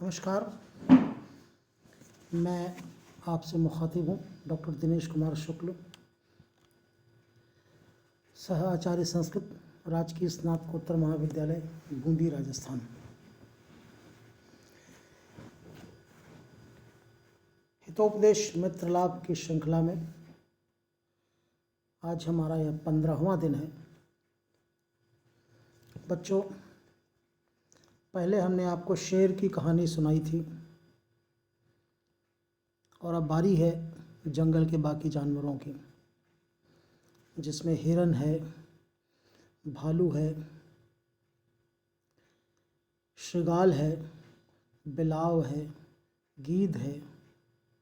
नमस्कार। मैं आपसे मुखातिब हूँ डॉक्टर दिनेश कुमार शुक्ल, सह आचार्य संस्कृत, राजकीय स्नातकोत्तर महाविद्यालय, बूंदी, राजस्थान। हितोपदेश मित्र लाभ की श्रृंखला में आज हमारा यह 15वां दिन है। बच्चों, पहले हमने आपको शेर की कहानी सुनाई थी और अब बारी है जंगल के बाकी जानवरों की, जिसमें हिरन है, भालू है, शृगाल है, बिलाव है, गीद है,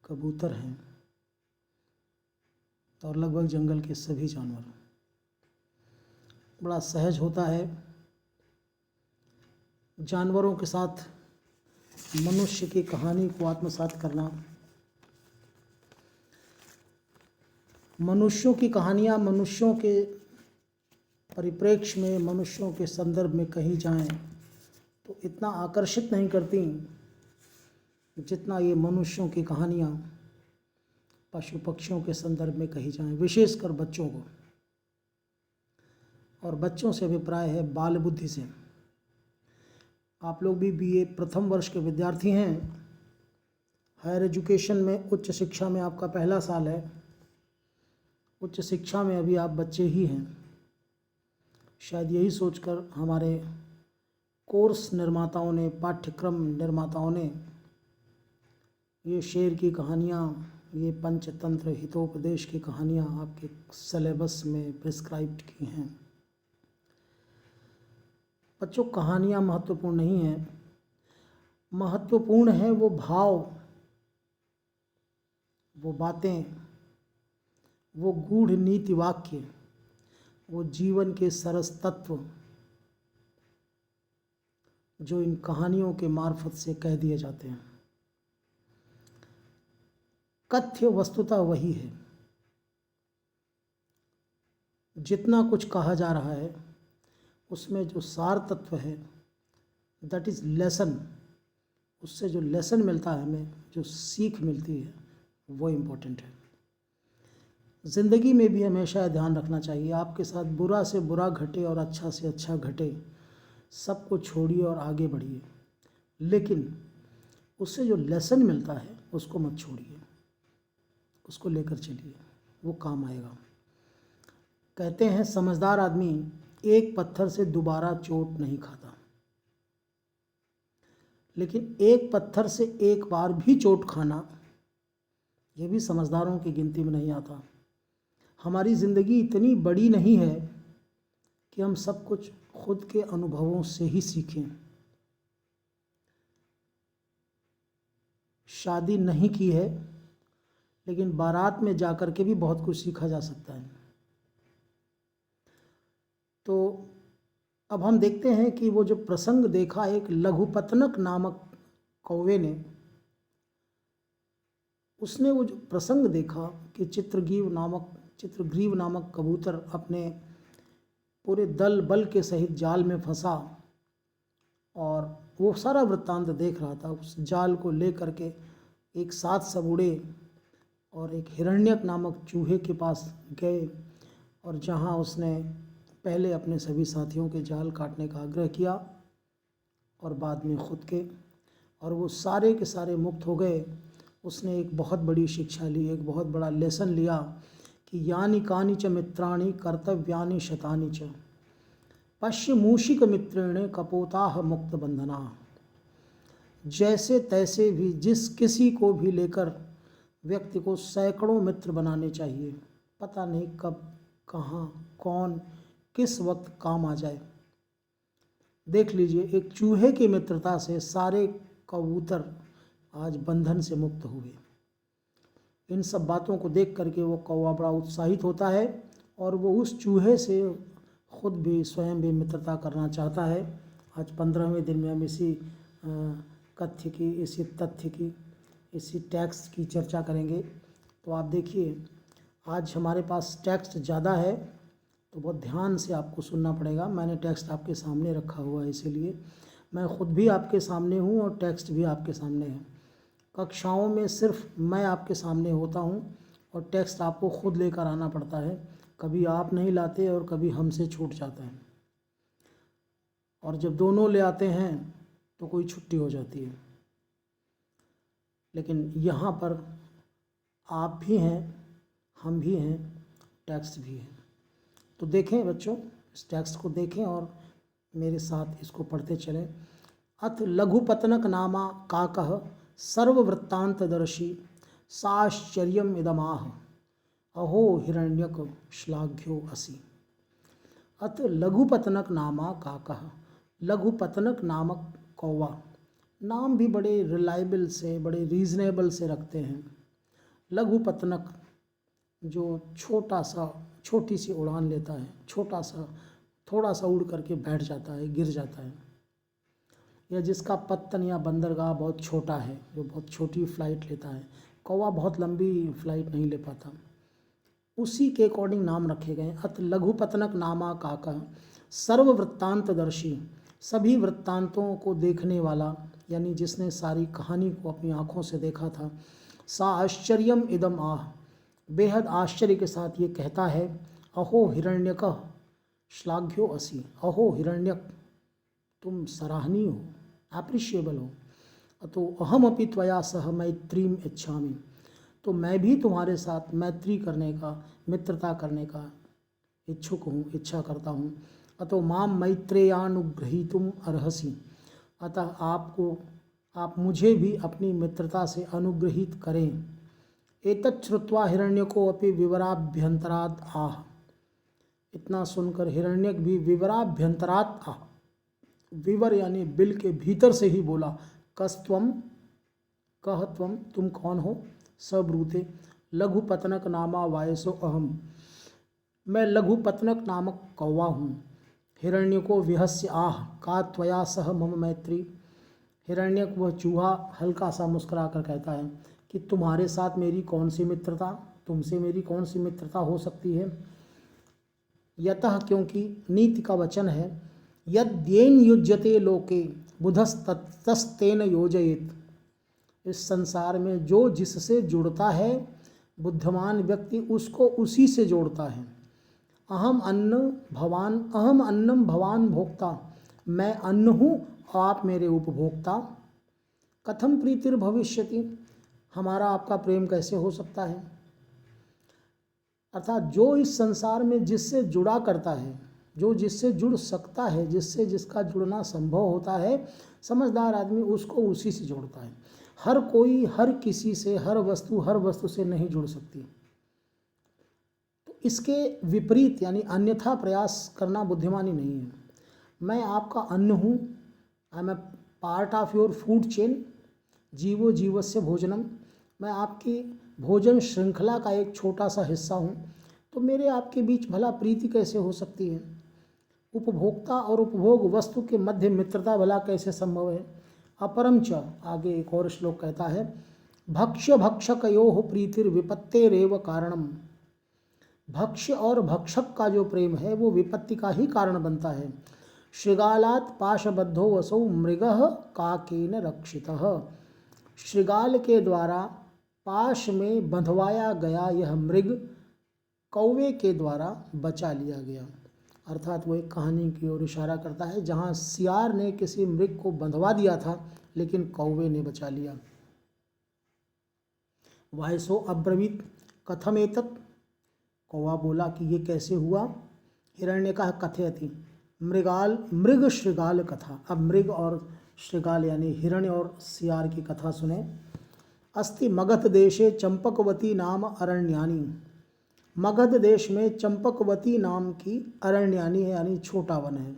कबूतर हैं और लगभग जंगल के सभी जानवर। बड़ा सहज होता है जानवरों के साथ मनुष्य की कहानी को आत्मसात करना। मनुष्यों की कहानियाँ मनुष्यों के परिप्रेक्ष्य में, मनुष्यों के संदर्भ में कही जाएं तो इतना आकर्षित नहीं करती जितना ये मनुष्यों की कहानियाँ पशु पक्षियों के संदर्भ में कही जाएं, विशेषकर बच्चों को। और बच्चों से अभिप्राय है बाल बुद्धि से। आप लोग भी बीए प्रथम वर्ष के विद्यार्थी हैं। हायर एजुकेशन में, उच्च शिक्षा में आपका पहला साल है। उच्च शिक्षा में अभी आप बच्चे ही हैं। शायद यही सोचकर हमारे कोर्स निर्माताओं ने, पाठ्यक्रम निर्माताओं ने ये शेर की कहानियाँ, ये पंचतंत्र हितोपदेश की कहानियाँ आपके सिलेबस में प्रिस्क्राइब्ड की हैं। बच्चों, कहानियाँ महत्वपूर्ण नहीं हैं, महत्वपूर्ण है वो भाव, वो बातें, वो गूढ़ नीति वाक्य, वो जीवन के सरस तत्व जो इन कहानियों के मार्फत से कह दिए जाते हैं। कथ्य वस्तुतः वही है। जितना कुछ कहा जा रहा है उसमें जो सार तत्व है, दैट इज़ लेसन, उससे जो लेसन मिलता है, हमें जो सीख मिलती है, वो इम्पोर्टेंट है। ज़िंदगी में भी हमेशा ध्यान रखना चाहिए, आपके साथ बुरा से बुरा घटे और अच्छा से अच्छा घटे, सबको छोड़िए और आगे बढ़िए, लेकिन उससे जो लेसन मिलता है उसको मत छोड़िए, उसको लेकर चलिए, वो काम आएगा। कहते हैं समझदार आदमी एक पत्थर से दोबारा चोट नहीं खाता, लेकिन एक पत्थर से एक बार भी चोट खाना ये भी समझदारों की गिनती में नहीं आता। हमारी ज़िंदगी इतनी बड़ी नहीं है कि हम सब कुछ खुद के अनुभवों से ही सीखें। शादी नहीं की है, लेकिन बारात में जाकर के भी बहुत कुछ सीखा जा सकता है। तो अब हम देखते हैं कि वो जो प्रसंग देखा एक लघुपतनक नामक कौवे ने, उसने वो जो प्रसंग देखा कि चित्रग्रीव नामक कबूतर अपने पूरे दल बल के सहित जाल में फंसा और वो सारा वृत्तांत देख रहा था। उस जाल को लेकर के एक साथ सब उड़े और एक हिरण्यक नामक चूहे के पास गए और जहाँ उसने पहले अपने सभी साथियों के जाल काटने का आग्रह किया और बाद में खुद के, और वो सारे के सारे मुक्त हो गए। उसने एक बहुत बड़ी शिक्षा ली, एक बहुत बड़ा लेसन लिया कि यानि कानि च मित्राणि कर्तव्यानि शतानि च पश्य मूषिक मित्रेण कपोताह मुक्त बंधना। जैसे तैसे भी जिस किसी को भी लेकर व्यक्ति को सैकड़ों मित्र बनाने चाहिए। पता नहीं कब, कहाँ, कौन, किस वक्त काम आ जाए। देख लीजिए, एक चूहे की मित्रता से सारे कबूतर आज बंधन से मुक्त हुए। इन सब बातों को देख करके वो कौवा बड़ा उत्साहित होता है और वो उस चूहे से खुद भी, स्वयं भी मित्रता करना चाहता है। आज 15वें दिन में हम इसी कथ्य की, इसी तथ्य की, इसी टेक्स्ट की चर्चा करेंगे। तो आप देखिए, आज हमारे पास टेक्स्ट ज़्यादा है तो बहुत ध्यान से आपको सुनना पड़ेगा। मैंने टेक्स्ट आपके सामने रखा हुआ है, इसीलिए मैं खुद भी आपके सामने हूँ और टेक्स्ट भी आपके सामने है। कक्षाओं में सिर्फ मैं आपके सामने होता हूँ और टेक्स्ट आपको खुद लेकर आना पड़ता है। कभी आप नहीं लाते और कभी हमसे छूट जाता है, और जब दोनों ले आते हैं तो कोई छुट्टी हो जाती है। लेकिन यहाँ पर आप भी हैं, हम भी हैं, टेक्स्ट भी है। तो देखें बच्चों, इस टेक्स्ट को देखें और मेरे साथ इसको पढ़ते चलें। अथ लघुपतनक नामा काकः सर्ववृत्तांतदर्शी साश्चर्यम इदमाह अहो हिरण्यक श्लाघ्यो असि। अथ लघुपतनक नामा काकः, लघुपतनक नामक कौवा। नाम भी बड़े रिलायबल से, बड़े रीजनेबल से रखते हैं। लघुपतनक जो छोटी सी उड़ान लेता है, थोड़ा सा उड़ करके बैठ जाता है, गिर जाता है, या जिसका पत्तन या बंदरगाह बहुत छोटा है, जो बहुत छोटी फ्लाइट लेता है। कौवा बहुत लंबी फ्लाइट नहीं ले पाता, उसी के अकॉर्डिंग नाम रखे गए। अत लघुपतनक नामा काका सर्ववृत्तांतदर्शी, सभी वृत्तांतों को देखने वाला, यानी जिसने सारी कहानी को अपनी आँखों से देखा था। सा आश्चर्यम इदम आह, बेहद आश्चर्य के साथ ये कहता है। अहो हिरण्यकः श्लाघ्यो असि, अहो हिरण्यक तुम सराहनीय हो, एप्रिशिएबल हो। तो अहम अपि त्वया सह मैत्रीम इच्छामि, तो मैं भी तुम्हारे साथ मैत्री करने का, मित्रता करने का इच्छुक हूँ, इच्छा करता हूँ। अतो माम मैत्रेयानुग्रहीतुम अर्हसि, अतः आप मुझे भी अपनी मित्रता से अनुग्रहित करें। एतत् श्रुत्वा हिरण्यको अपि विवराभ्यंतरात् आह, इतना सुनकर हिरण्यक भी विवराभ्यंतरात् आह, विवर यानी बिल के भीतर से ही बोला। कस्त्वम, कह तुम कौन हो। सब्रूते लघुपतनक नामा वायसो अहम, मैं लघुपतनक नामक कौवा हूँ। हिरण्यको विहस्य आह का त्वया सह मम मैत्री, हिरण्यक वह चूहा हल्का सा मुस्कुरा कर कहता है कि तुम्हारे साथ मेरी कौन सी मित्रता, तुमसे मेरी कौन सी मित्रता हो सकती है। यतः, क्योंकि नीति का वचन है, यद्येन युज्यते लोके बुधस्तस्तेन योजयेत, इस संसार में जो जिससे जुड़ता है बुद्धिमान व्यक्ति उसको उसी से जोड़ता है। अहम अन्नम भवान भोक्ता, मैं अन्न हूँ आप मेरे उपभोक्ता। कथम प्रीतिर भविष्यति, हमारा आपका प्रेम कैसे हो सकता है। अर्थात जो इस संसार में जिससे जुड़ा करता है, जो जिससे जुड़ सकता है, जिससे जिसका जुड़ना संभव होता है, समझदार आदमी उसको उसी से जोड़ता है। हर कोई हर किसी से, हर वस्तु से नहीं जुड़ सकती। तो इसके विपरीत यानी अन्यथा प्रयास करना बुद्धिमानी नहीं है। मैं आपका अन्न हूँ, I am a part of your food chain, जीवो जीवस्य भोजनम, मैं आपकी भोजन श्रृंखला का एक छोटा सा हिस्सा हूँ। तो मेरे आपके बीच भला प्रीति कैसे हो सकती है। उपभोक्ता और उपभोग वस्तु के मध्य मित्रता भला कैसे संभव है। अपरम च, आगे एक और श्लोक कहता है, भक्ष्य भक्षकयोः प्रीतिर विपत्तेरेव कारणम, भक्ष्य और भक्षक का जो प्रेम है वो विपत्ति का ही कारण बनता है। श्रृगालात् पाशबद्धो वसौ मृगः काकेन रक्षितः, श्रृगाल के द्वारा पाश में बंधवाया गया यह मृग कौवे के द्वारा बचा लिया गया। अर्थात वो एक कहानी की ओर इशारा करता है जहाँ सियार ने किसी मृग को बंधवा दिया था लेकिन कौवे ने बचा लिया। वायसो अब्रवीत कथम एतत्, कौवा बोला कि ये कैसे हुआ। हिरण्य कहा कथयति, मृग श्रृगाल कथा। अब मृग और श्रृगाल यानी हिरण्य और सियार की कथा सुने। अस्ति मगध देशे चंपकवती नाम अरण्यानी, मगध देश में चंपकवती नाम की अरण्यानी है यानी छोटा वन है।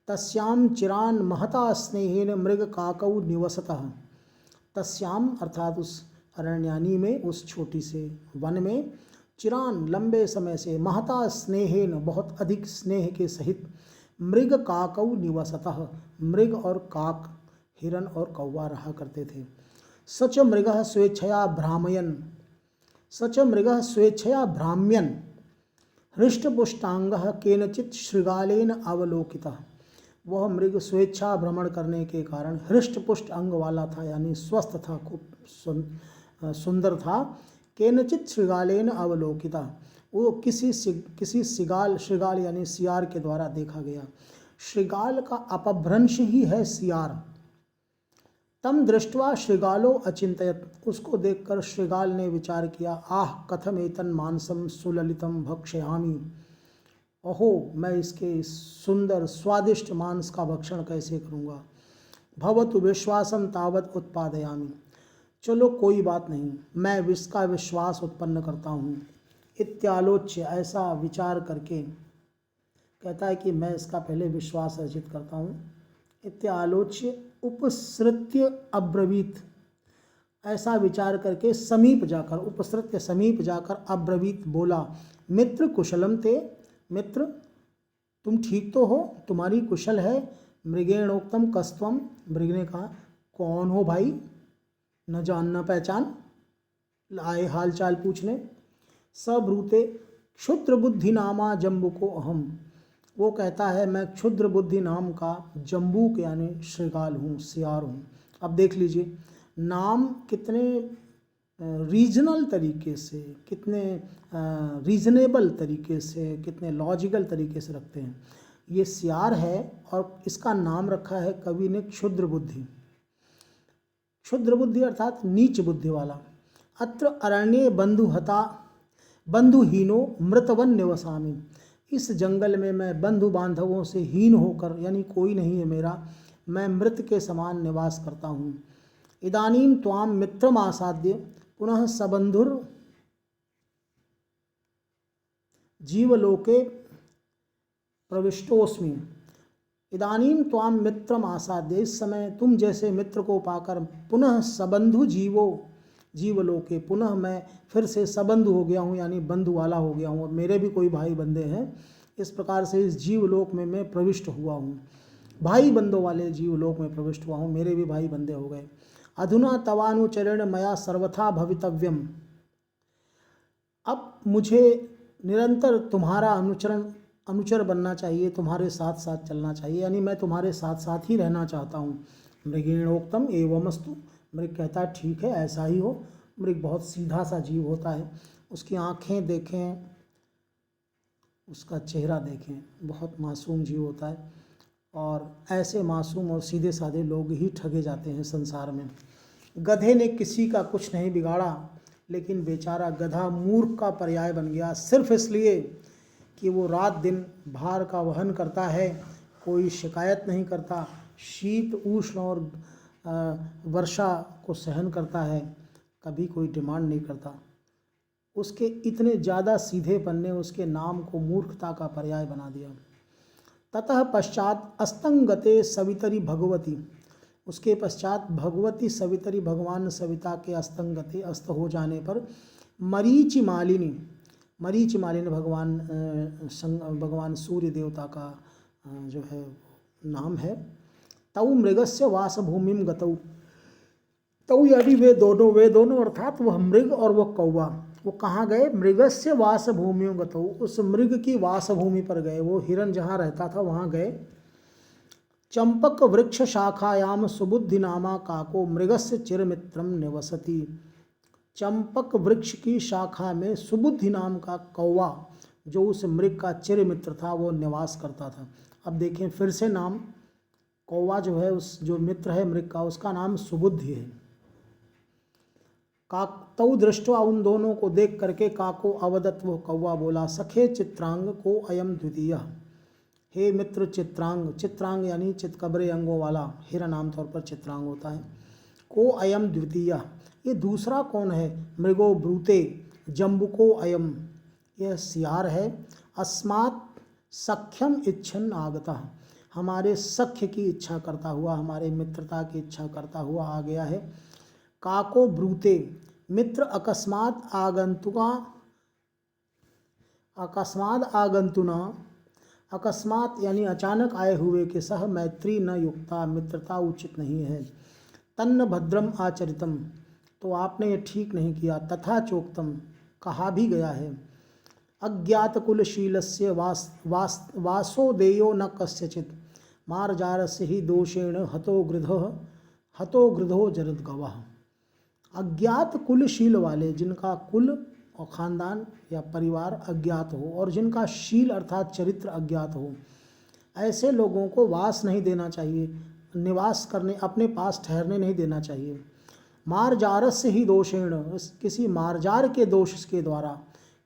तस्याम चिरान महता स्नेहेन मृग काकौ निवसतः, तस्याम अर्थात उस अरण्यानी में, उस छोटी से वन में, चिरान लंबे समय से, महता स्नेहेन बहुत अधिक स्नेह के सहित, मृग काकौ निवसतः मृग और काक, हिरन और कौवा रहा करते थे। सच मृगः स्वेच्छया भ्रामयन्, सच मृगः स्वेच्छया भ्राम्यन् हृष्टपुष्टांगः केनचित् श्रृगालेन अवलोकितः, वह मृग स्वेच्छा भ्रमण करने के कारण हृष्ट पुष्ट अंग वाला था, यानी स्वस्थ था, खूब सुंदर था। केनचित श्रृगालेन अवलोकिता, वो किसी सिगाल, श्रृगाल यानी सियार के द्वारा देखा गया। श्रृगाल का अपभ्रंश ही है सियार। तम दृष्ट्वा श्रृगालो अचिंतयत, उसको देखकर श्रृगाल ने विचार किया, आह कथम एतन मांसम सुललितम भक्ष्यामि, ओहो मैं इसके सुंदर स्वादिष्ट मांस का भक्षण कैसे करूँगा। भवतु विश्वासम तावत उत्पादयामि, चलो कोई बात नहीं, मैं इसका विश्वास उत्पन्न करता हूँ। इत्यालोच्य, ऐसा विचार करके कहता है कि मैं इसका पहले विश्वास अर्जित करता हूँ। इत्यालोच्य उपसृत्य अब्रवीत, ऐसा विचार करके समीप जाकर, उपसृत्य समीप जाकर अब्रवीत बोला, मित्र कुशलम ते, मित्र तुम ठीक तो हो, तुम्हारी कुशल है। मृगेणोक्तम कस्त्वम, मृग ने कहा कौन हो भाई, न जान न पहचान, आए हाल चाल पूछने। सब्रूते क्षुद्र बुद्धि नामा जम्बुको अहम, वो कहता है मैं क्षुद्र बुद्धि नाम का जम्बूक यानी श्रृगाल हूँ, सियार हूँ। अब देख लीजिए नाम कितने रीजनल तरीके से, कितने रीजनेबल तरीके से, कितने लॉजिकल तरीके से रखते हैं। ये सियार है और इसका नाम रखा है कवि ने क्षुद्र बुद्धि। क्षुद्र बुद्धि अर्थात नीच बुद्धि वाला। अत्र अरण्ये बंधुहता बंधुहीनो मृतवन निवसामि, इस जंगल में मैं बंधु बांधवों से हीन होकर, यानी कोई नहीं है मेरा, मैं मृत के समान निवास करता हूँ। इदानीम त्वाम मित्रम आसाद्य पुनः सबंधुर जीवलोके प्रविष्टोस्मि। इदानीम त्वाम मित्रम आसाद्य, इस समय तुम जैसे मित्र को पाकर पुनः सबंधु जीवलोके, पुनः मैं फिर से सबंधु हो गया हूँ, यानी बंधु वाला हो गया हूँ। मेरे भी कोई भाई बंदे हैं, इस प्रकार से इस जीवलोक में मैं प्रविष्ट हुआ हूँ, भाई बंदों वाले जीवलोक में प्रविष्ट हुआ हूँ, मेरे भी भाई बंदे हो गए। अधुना तवानुचरण मया सर्वथा भवितव्यम, अब मुझे निरंतर तुम्हारा अनुचर बनना चाहिए, तुम्हारे साथ साथ चलना चाहिए, यानी मैं तुम्हारे साथ साथ ही रहना चाहता हूँ। मृगेणोक्तम एवमस्तु, मृग कहता है ठीक है ऐसा ही हो। मृग बहुत सीधा सा जीव होता है, उसकी आँखें देखें, उसका चेहरा देखें, बहुत मासूम जीव होता है। और ऐसे मासूम और सीधे साधे लोग ही ठगे जाते हैं संसार में। गधे ने किसी का कुछ नहीं बिगाड़ा, लेकिन बेचारा गधा मूर्ख का पर्याय बन गया, सिर्फ इसलिए कि वो रात दिन भार का वहन करता है, कोई शिकायत नहीं करता, शीत उष्ण और वर्षा को सहन करता है, कभी कोई डिमांड नहीं करता। उसके इतने ज़्यादा सीधेपन ने उसके नाम को मूर्खता का पर्याय बना दिया। ततः पश्चात अस्तंगते सवितरी भगवती, उसके पश्चात भगवती सवितरी, भगवान सविता के अस्तंगते, अस्त हो जाने पर, मरीचि मालिनी भगवान सूर्य देवता का जो है नाम है। तौ मृगस्य वासभूमिम गतौ, तौ यानी वे दोनों अर्थात वह मृग और वह कौवा, वो कहाँ गए? मृगस्य वासभूमियों गतौ, उस मृग की वासभूमि पर गए, वो हिरन जहाँ रहता था वहाँ गए। चंपक वृक्ष शाखायाम सुबुद्धि नामा काको मृगस्य चिरमित्रम निवसति, चंपक वृक्ष की शाखा में सुबुद्धि नाम का कौवा, जो उस मृग का चिरमित्र था, वो निवास करता था। अब देखें फिर से नाम, कौवा जो है, उस जो मित्र है मृग का, उसका नाम सुबुद्धि है। काकतौ दृष्टवा, उन दोनों को देख करके, काको अवदत, वो कौवा बोला, सखे चित्रांग को अयम द्वितीय, हे मित्र चित्रांग, चित्रांग यानी चितकबरे अंगों वाला, हिरन आमतौर पर चित्रांग होता है। को अयम द्वितीय, ये दूसरा कौन है? मृगो ब्रूते जम्बुको अयम, यह सियार है। अस्मात् सख्यम इच्छन आगता, हमारे सख्य की इच्छा करता हुआ, हमारे मित्रता की इच्छा करता हुआ आ गया है। काको ब्रूते, मित्र अकस्मात आगंतुना, अकस्मात यानी अचानक आए हुए के सह मैत्री न युक्ता, मित्रता उचित नहीं है। तन्न भद्रम आचरितम, तो आपने ये ठीक नहीं किया। तथा चोक्तम, कहा भी गया है। अज्ञात कुलशीलस्य वासो देयो न कस्यचित, मार्जारस्य ही दोषेण हतो गृधो जरद्गवः। अज्ञात कुलशील वाले, जिनका कुल और खानदान या परिवार अज्ञात हो और जिनका शील अर्थात चरित्र अज्ञात हो, ऐसे लोगों को वास नहीं देना चाहिए, निवास करने, अपने पास ठहरने नहीं देना चाहिए। मार्जारस्य ही दोषेण, किसी मार्जार के दोष के द्वारा,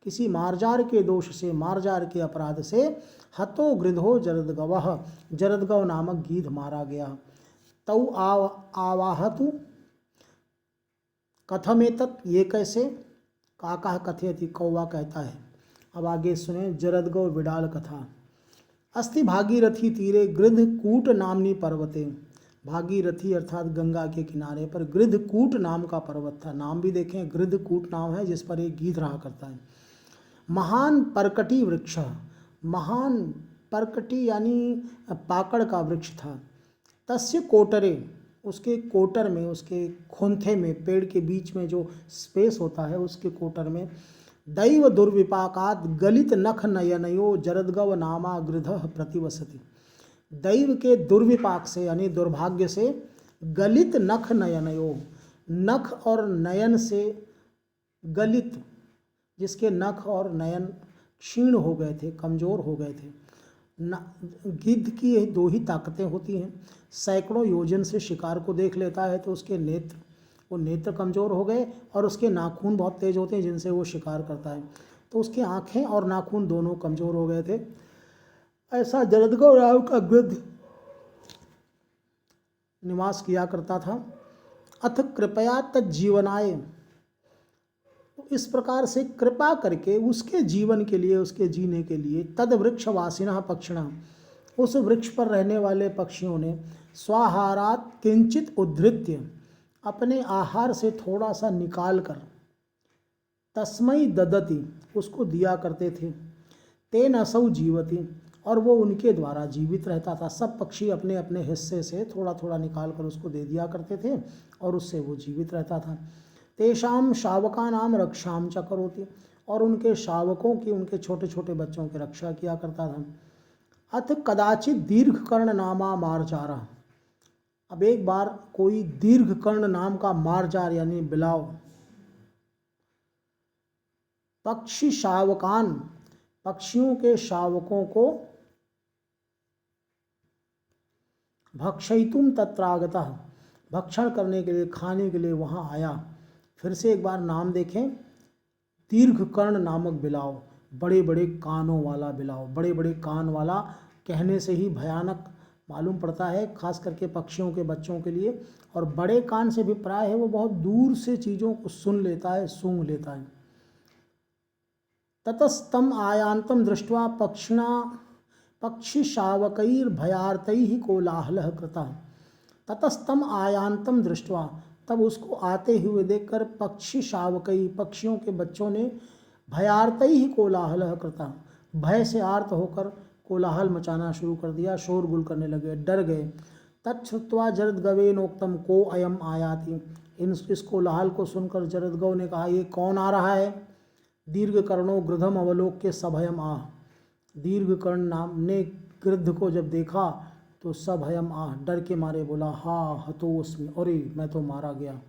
किसी मार्जार के दोष से, मार्जार के अपराध से हतो गृधो जरद्गवः, जरद्गव नामक गीध मारा गया। तौ आवाहतु कथमेतत्, ये कैसे, काका कथयति, कौवा कहता है। अब आगे सुने जरद्गव विडाल कथा। अस्ति भागीरथी तीरे गृधकूट नामनी पर्वते, भागीरथी अर्थात गंगा के किनारे पर गृधकूट नाम का पर्वत था। नाम भी देखें, गृधकूट नाम है जिस पर एक गीध रहा करता है। महान परकटी वृक्ष, महान परकटी यानी पाकड़ का वृक्ष था। तस्य कोटरे, उसके कोटर में, उसके खोंथे में, पेड़ के बीच में जो स्पेस होता है उसके कोटर में, दैव दुर्विपाकात गलित नख नयनयो जरद्गव नामा गृधः प्रतिवसति। दैव के दुर्विपाक से यानी दुर्भाग्य से, गलित नख नयनयो, नख और नयन से गलित, जिसके नख और नयन क्षीण हो गए थे, कमज़ोर हो गए थे। गिद्ध की ये दो ही ताकतें होती हैं, सैकड़ों योजन से शिकार को देख लेता है तो उसके नेत्र, वो नेत्र कमज़ोर हो गए, और उसके नाखून बहुत तेज होते हैं जिनसे वो शिकार करता है, तो उसकी आँखें और नाखून दोनों कमज़ोर हो गए थे। ऐसा जरद्गव राव का गिद्ध निवास किया करता था। अथ कृपया तज्जीवनाय, तो इस प्रकार से कृपा करके उसके जीवन के लिए, उसके जीने के लिए, तद वृक्षवासिनः पक्षिणः, उस वृक्ष पर रहने वाले पक्षियों ने, स्वाहारात किंचित उद्धृत्य, अपने आहार से थोड़ा सा निकाल कर, तस्मै ददति, उसको दिया करते थे। तेन असौ जीवति, और वो उनके द्वारा जीवित रहता था। सब पक्षी अपने अपने हिस्से से थोड़ा थोड़ा निकाल कर उसको दे दिया करते थे और उससे वो जीवित रहता था। तेषाम शावकानाम रक्षाम च करोति, और उनके शावकों की, उनके छोटे छोटे बच्चों की रक्षा किया करता था। अथ कदाचित दीर्घकर्ण नामा मार्जारा, अब एक बार कोई दीर्घकर्ण नाम का मार्जार यानी बिलाव, पक्षी शावकान, पक्षियों के शावकों को, भक्षयितुम तत्रागतः, भक्षण करने के लिए, खाने के लिए वहाँ आया। फिर से एक बार नाम देखें, दीर्घकर्ण नामक बिलाव, बड़े बड़े कानों वाला बिलाव। बड़े बड़े कान वाला कहने से ही भयानक मालूम पड़ता है, खास करके पक्षियों के बच्चों के लिए। और बड़े कान से भी प्राय है वो बहुत दूर से चीज़ों को सुन लेता है, सूंघ लेता है। ततस्तम आयांतम दृष्ट्वा पक्षी शावकैर्भयार्तैः कोलाहलः कृतः। ततस्तम आयांतम दृष्ट्वा, तब उसको आते हुए देखकर पक्षी शावकई, पक्षियों के बच्चों ने, भयार्तैः कोलाहलः कृतः, भय से आर्त होकर कोलाहल मचाना शुरू कर दिया, शोरगुल करने लगे, डर गए। तच्छ्रुत्वा जरद्गवेनोक्तम को अयम आयाति, इस कोलाहल को सुनकर जरद्गव ने कहा, ये कौन आ रहा है। दीर्घकर्णो गृधम अवलोक्य सभयम आह, दीर्घकर्ण नाम ने गृद्ध को जब देखा तो सभयम आह, डर के मारे बोला, हा हतोस्मि, अरे मैं तो मारा गया।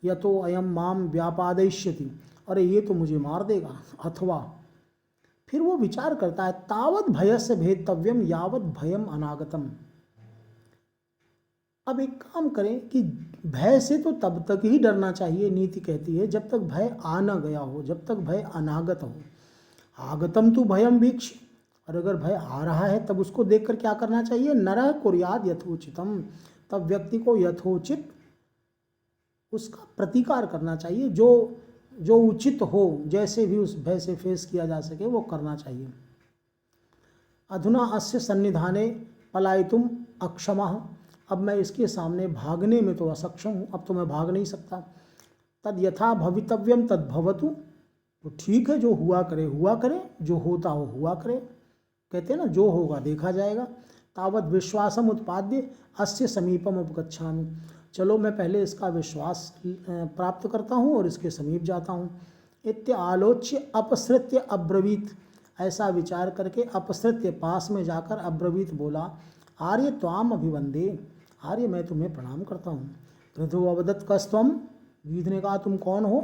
यतो अयम माम व्यापादयिष्यति, अरे ये तो मुझे मार देगा। अथवा फिर वो विचार करता है, तावत भयस्य भेदतव्यम यावत भयम अनागतम। अब एक काम करें कि भय से तो तब तक ही डरना चाहिए, नीति कहती है, जब तक भय आ न गया हो, जब तक भय अनागत हो। आगतम तो भयम वीक्ष, और अगर भय आ रहा है तब उसको देखकर क्या करना चाहिए, नरः कुर्याद यथोचितम, तब व्यक्ति को यथोचित उसका प्रतिकार करना चाहिए, जो उचित हो, जैसे भी उस भय से फेस किया जा सके वो करना चाहिए। अधुना अस्य सन्निधाने पलायितुम अक्षमः, अब मैं इसके सामने भागने में तो असक्षम हूँ, अब तो मैं भाग नहीं सकता। तद यथा भवितव्यम तद भवतु, तो ठीक है, जो हुआ करे हुआ करे, जो होता हो हुआ करे, कहते हैं ना, जो होगा देखा जाएगा। तावत विश्वासम उत्पाद्य अस्य समीपम उपगच्छामि, चलो मैं पहले इसका विश्वास प्राप्त करता हूँ और इसके समीप जाता हूँ। इत्य आलोच्य अपसृत्य अब्रवीत, ऐसा विचार करके अपसृत्य पास में जाकर अब्रवीत बोला, आर्य त्वाम अभिवंदे, आर्य मैं तुम्हें प्रणाम करता हूँ। गृधो अवदत् कस्त्वम, गीध ने कहा तुम कौन हो।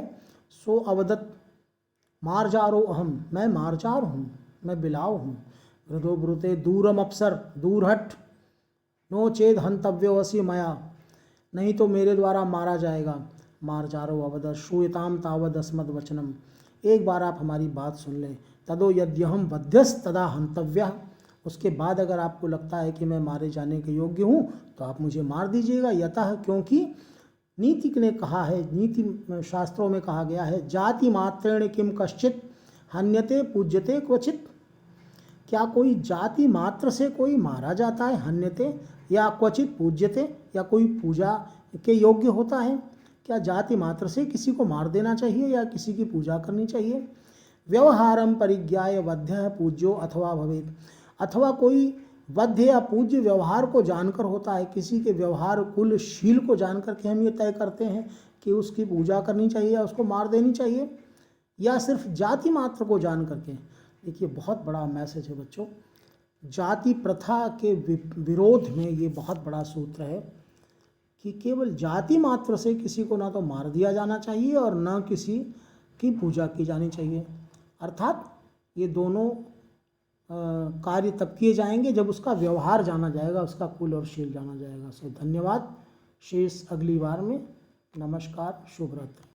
सो अवदत् मार्जारो अहम, मैं मार्जार हूँ, मैं बिलाव हूँ। गृधो ब्रुते दूरम अप्सर, दूर हट। नो चेद हंतव्योऽसि मया, नहीं तो मेरे द्वारा मारा जाएगा। मार्जारो अवदत् श्रूयताम तावद अस्मद् वचनम, एक बार आप हमारी बात सुन लें। तदो यद्यहम वध्यस तदा हंतव्यः, उसके बाद अगर आपको लगता है कि मैं मारे जाने के योग्य हूँ तो आप मुझे मार दीजिएगा। यतः, क्योंकि नीतिक ने कहा है, नीति शास्त्रों में कहा गया है, जाति मात्रेण किम कश्चित हन्यते पूज्यते क्वचित, क्या कोई जाति मात्र से कोई मारा जाता है, हन्यते या क्वचित पूज्यते, या कोई पूजा के योग्य होता है। क्या जाति मात्र से किसी को मार देना चाहिए या किसी की पूजा करनी चाहिए। व्यवहारम परिज्ञाय वध्य पूज्यो अथवा भवेत्, अथवा कोई वध्य या पूज्य व्यवहार को जानकर होता है, किसी के व्यवहार कुल शील को जानकर के हम ये तय करते हैं कि उसकी पूजा करनी चाहिए या उसको मार देनी चाहिए, या सिर्फ जाति मात्र को जान करके। देखिए बहुत बड़ा मैसेज है बच्चों, जाति प्रथा के विरोध में ये बहुत बड़ा सूत्र है कि केवल जाति मात्र से किसी को ना तो मार दिया जाना चाहिए और ना किसी की पूजा की जानी चाहिए। अर्थात ये दोनों कार्य तब किए जाएंगे जब उसका व्यवहार जाना जाएगा, उसका कुल और शील जाना जाएगा। सो धन्यवाद, शेष अगली बार में। नमस्कार, शुभ रात्रि।